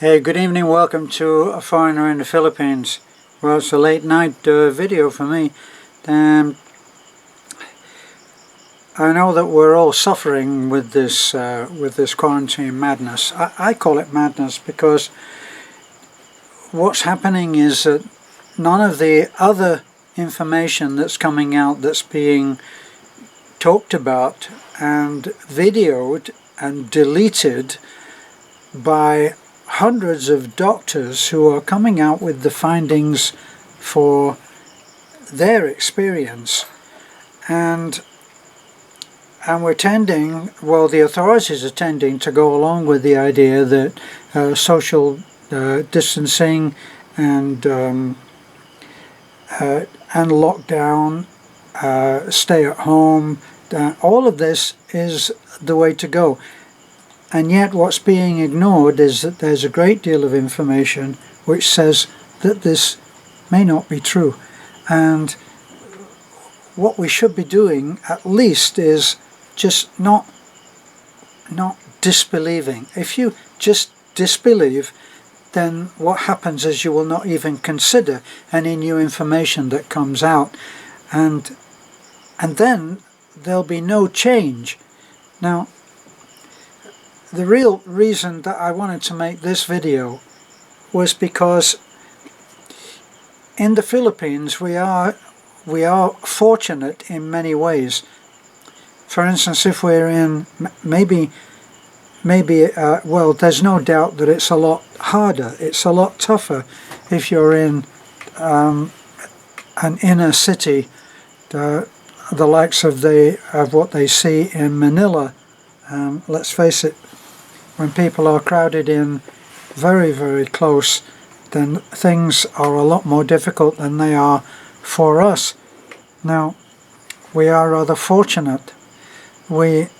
Hey, good evening, welcome to A Foreigner in the Philippines. Well, it's a late night video for me. I know that we're all suffering with this quarantine madness. I call it madness because what's happening is that none of the other information that's coming out, that's being talked about and videoed and deleted by hundreds of doctors who are coming out with the findings for their experience, and we're tending, well, the authorities are tending to go along with the idea that social distancing and lockdown, stay at home, all of this is the way to go. And yet what's being ignored is that there's a great deal of information which says that this may not be true. And what we should be doing at least is just not disbelieving. If you just disbelieve, then what happens is you will not even consider any new information that comes out, and then there'll be no change. Now, the real reason that I wanted to make this video was because in the Philippines we are fortunate in many ways. For instance, if we're in well, there's no doubt that it's a lot harder, it's a lot tougher if you're in an inner city, the likes of what they see in Manila. Let's face it, when people are crowded in very, very close, then things are a lot more difficult than they are for us. Now, we are rather fortunate. We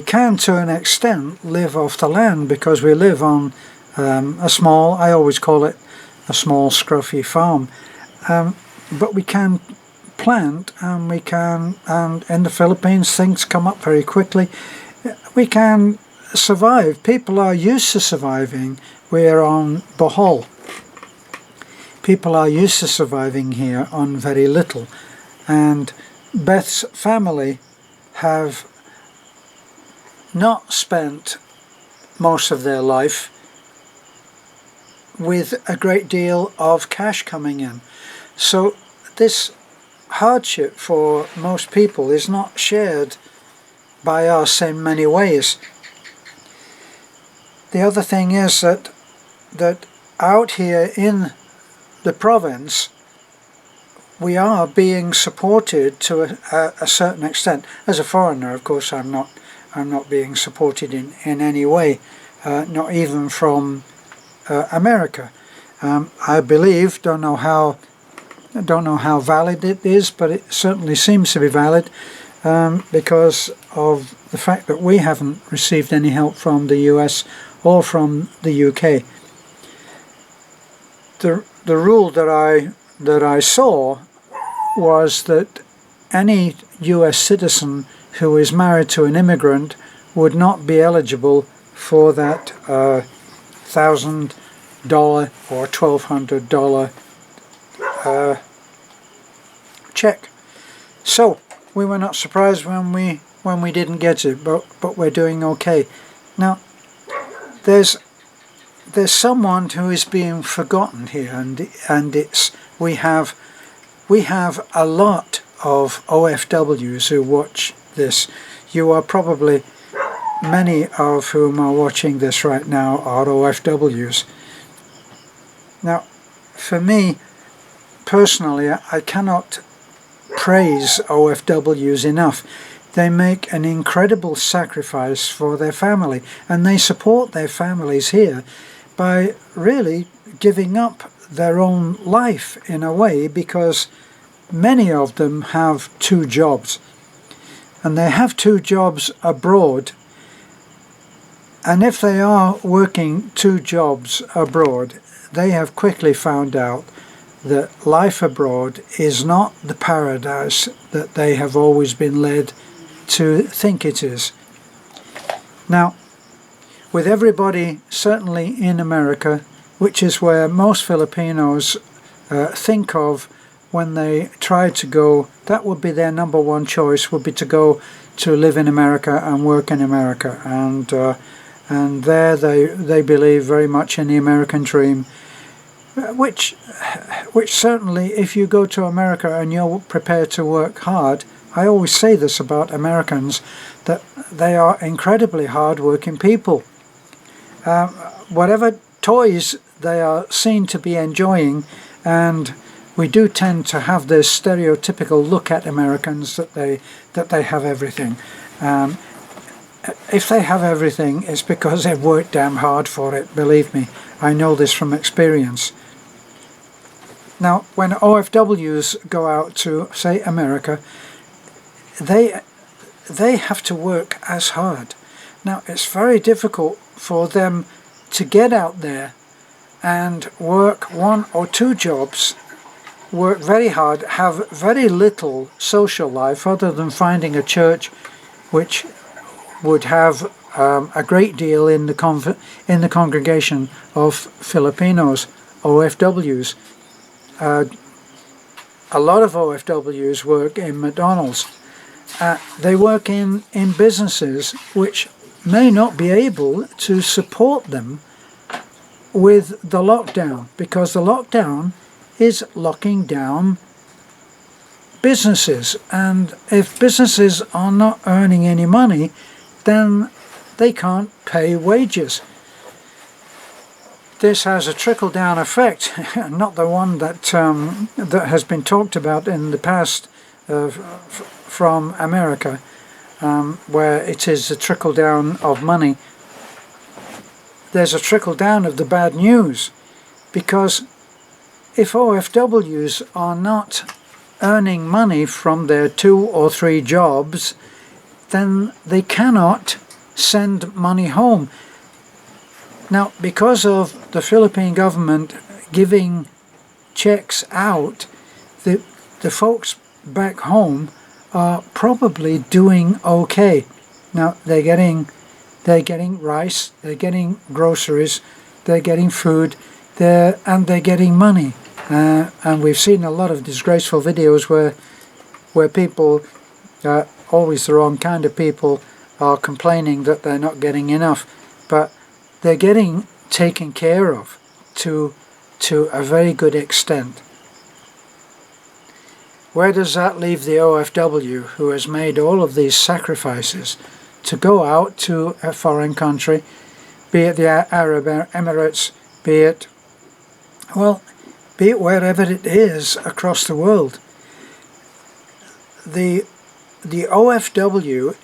can, to an extent, live off the land because we live on a small, I always call it a small scruffy farm. But we can plant, and in the Philippines things come up very quickly. We can survive. People are used to surviving. We're on Bohol. People are used to surviving here on very little. And Beth's family have not spent most of their life with a great deal of cash coming in. So this hardship for most people is not shared by us in many ways. The other thing is that out here in the province we are being supported to a certain extent. As a foreigner, of course, I'm not being supported in any way, not even from America. I believe, don't know how valid it is, but it certainly seems to be valid, because of the fact that we haven't received any help from the US or from the UK. The rule that I saw was that any US citizen who is married to an immigrant would not be eligible for that $1,000 or $1,200 check. So we were not surprised when we didn't get it, but we're doing okay. Now, there's someone who is being forgotten here, and it's we have a lot of OFWs who watch this. You are probably, many of whom are watching this right now are OFWs. Now, for me personally, I cannot praise OFWs enough. They make an incredible sacrifice for their family, and they support their families here by really giving up their own life in a way, because many of them have 2 jobs, and they have 2 jobs abroad. And if they are working 2 jobs abroad, they have quickly found out that life abroad is not the paradise that they have always been led to think it is. Now, with everybody, certainly in America, which is where most Filipinos think of when they try to go, that would be their number one choice, would be to go to live in America and work in America. And there they believe very much in the American dream, which certainly, if you go to America and you're prepared to work hard, I always say this about Americans, that they are incredibly hard-working people. Whatever toys they are seen to be enjoying, and we do tend to have this stereotypical look at Americans that they have everything. If they have everything, it's because they've worked damn hard for it, believe me. I know this from experience. Now, when OFWs go out to, say, America, they have to work as hard. Now, it's very difficult for them to get out there and work 1 or 2 jobs, work very hard, have very little social life other than finding a church which would have a great deal in the congregation of Filipinos, OFWs. A lot of OFWs work in McDonald's. They work in businesses which may not be able to support them with the lockdown, because the lockdown is locking down businesses, and if businesses are not earning any money, then they can't pay wages. This has a trickle-down effect, not the one that has been talked about in the past from America, where it is a trickle-down of money. There's a trickle-down of the bad news, because if OFWs are not earning money from their 2 or 3 jobs, then they cannot send money home. Now, because of the Philippine government giving checks out, the folks back home are probably doing okay. Now, they're getting rice, they're getting groceries, they're getting food, and they're getting money. And we've seen a lot of disgraceful videos where people, always the wrong kind of people, are complaining that they're not getting enough, but they're getting taken care of to a very good extent. Where does that leave the OFW, who has made all of these sacrifices to go out to a foreign country, be it the Arab Emirates, be it wherever it is across the world? The OFW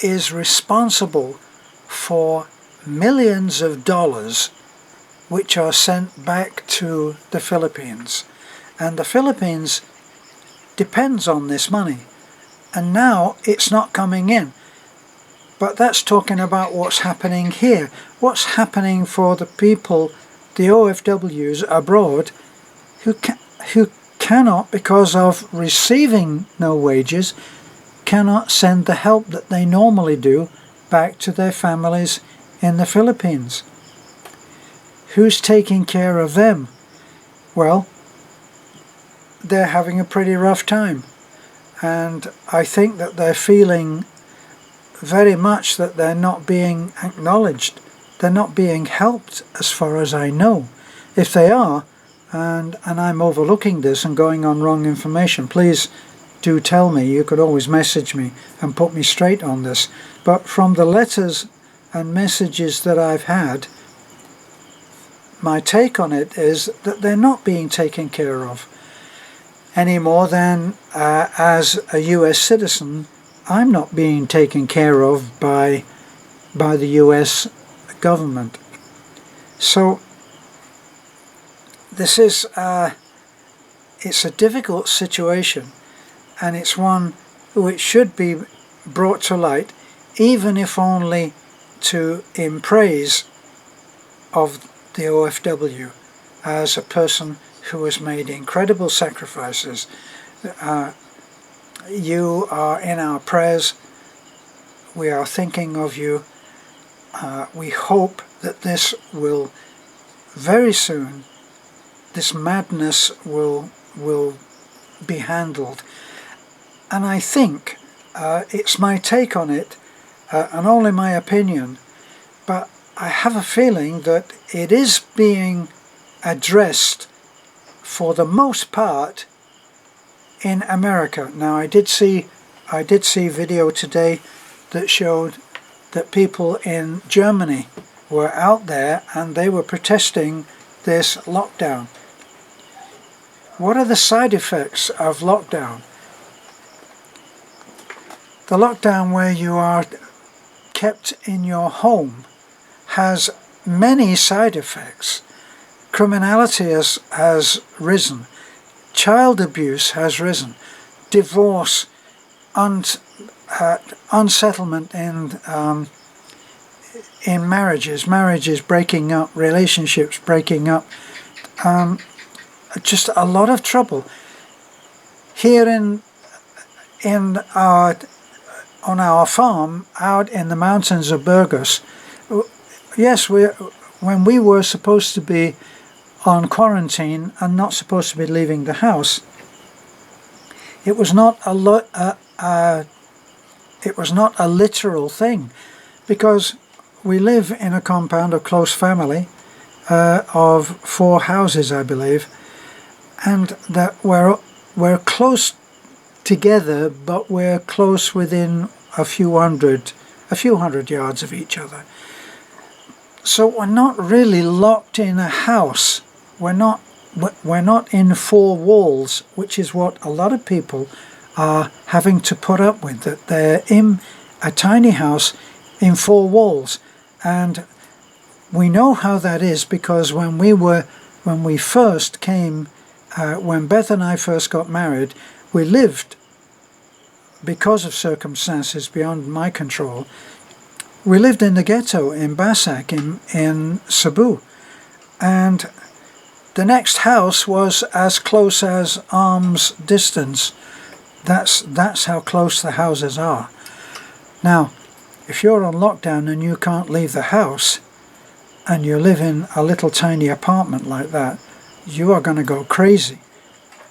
is responsible for millions of dollars which are sent back to the Philippines, and the Philippines depends on this money, and now it's not coming in. But that's talking about what's happening here. What's happening for the people, the OFWs abroad, who cannot, because of receiving no wages, cannot send the help that they normally do back to their families in the Philippines. Who's taking care of them? Well, they're having a pretty rough time, and I think that they're feeling very much that they're not being acknowledged. They're not being helped, as far as I know. If they are, and I'm overlooking this and going on wrong information, please do tell me. You could always message me and put me straight on this. But from the letters and messages that I've had, my take on it is that they're not being taken care of any more than as a US citizen, I'm not being taken care of by the US government. So this is it's a difficult situation, and it's one which should be brought to light, even if only in praise of the OFW as a person who has made incredible sacrifices. You are in our prayers. We are thinking of you. we hope that this will very soon, this madness will be handled. And I think it's my take on it, and only my opinion, but I have a feeling that it is being addressed for the most part in America. Now I did see video today that showed that people in Germany were out there and they were protesting this lockdown. What are the side effects of lockdown? The lockdown where you are kept in your home has many side effects. Criminality has risen. Child abuse has risen. Divorce, unsettlement in marriages breaking up, relationships breaking up. Just a lot of trouble. Here on our farm out in the mountains of Burgos, yes, when we were supposed to be on quarantine and not supposed to be leaving the house, it was not a literal thing, because we live in a compound, a close family of 4 houses, I believe, and that we're close together, but we're close within a few hundred yards of each other. So we're not really locked in a house. We're not in 4 walls, which is what a lot of people are having to put up with, that they're in a tiny house in 4 walls. And we know how that is, because when we first came, when Beth and I first got married, we lived, because of circumstances beyond my control, we lived in the ghetto in Bassac in Cebu, and the next house was as close as arm's distance. That's how close the houses are. Now, if you're on lockdown and you can't leave the house, and you live in a little tiny apartment like that, you are going to go crazy.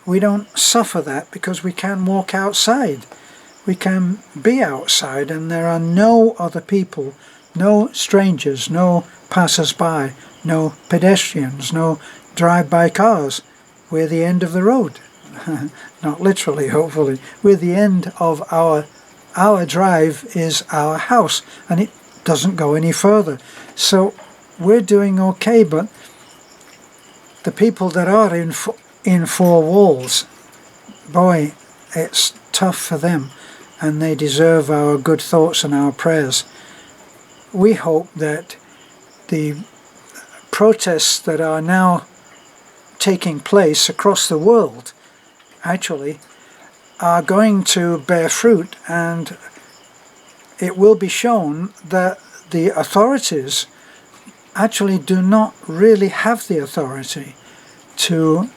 We don't suffer that because we can walk outside. We can be outside and there are no other people, no strangers, no passers-by, no pedestrians, no drive-by cars. We're the end of the road. Not literally, hopefully. We're the end of our drive is our house, and it doesn't go any further. So we're doing okay, but the people that are in 4 walls, boy, it's tough for them, and they deserve our good thoughts and our prayers. We hope that the protests that are now taking place across the world actually are going to bear fruit, and it will be shown that the authorities actually do not really have the authority to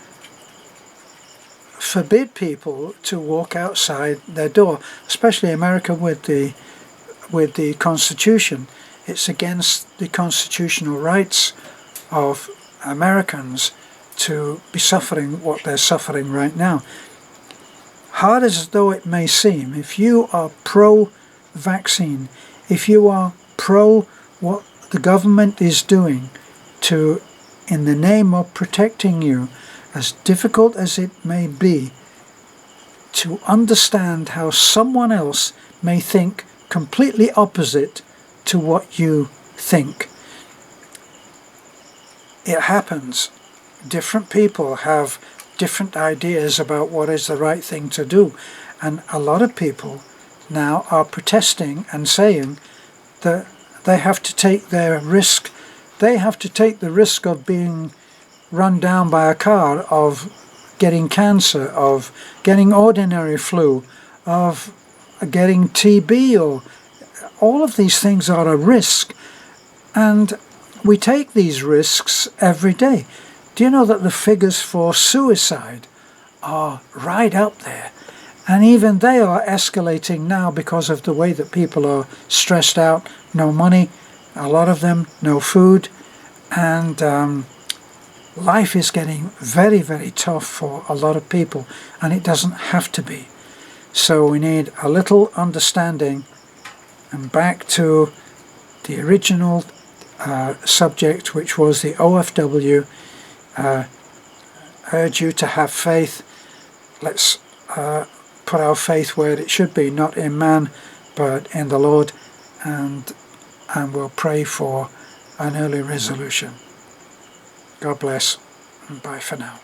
forbid people to walk outside their door, especially America with the Constitution. It's against the constitutional rights of Americans to be suffering what they're suffering right now. Hard as though it may seem, if you are pro-vaccine, if you are pro what the government is doing to, in the name of protecting you, as difficult as it may be, to understand how someone else may think completely opposite to what you think. It happens. Different people have different ideas about what is the right thing to do, and a lot of people now are protesting and saying that they have to take their risk. They have to take the risk of being run down by a car, of getting cancer, of getting ordinary flu, of getting TB, or all of these things are a risk, and we take these risks every day. Do you know that the figures for suicide are right up there? And even they are escalating now because of the way that people are stressed out, no money, a lot of them no food, and life is getting very, very tough for a lot of people, and it doesn't have to be. So we need a little understanding, and back to the original subject, which was the OFW, urge you to have faith. Let's put our faith where it should be, not in man, but in the Lord, and we'll pray for an early resolution. God bless, and bye for now.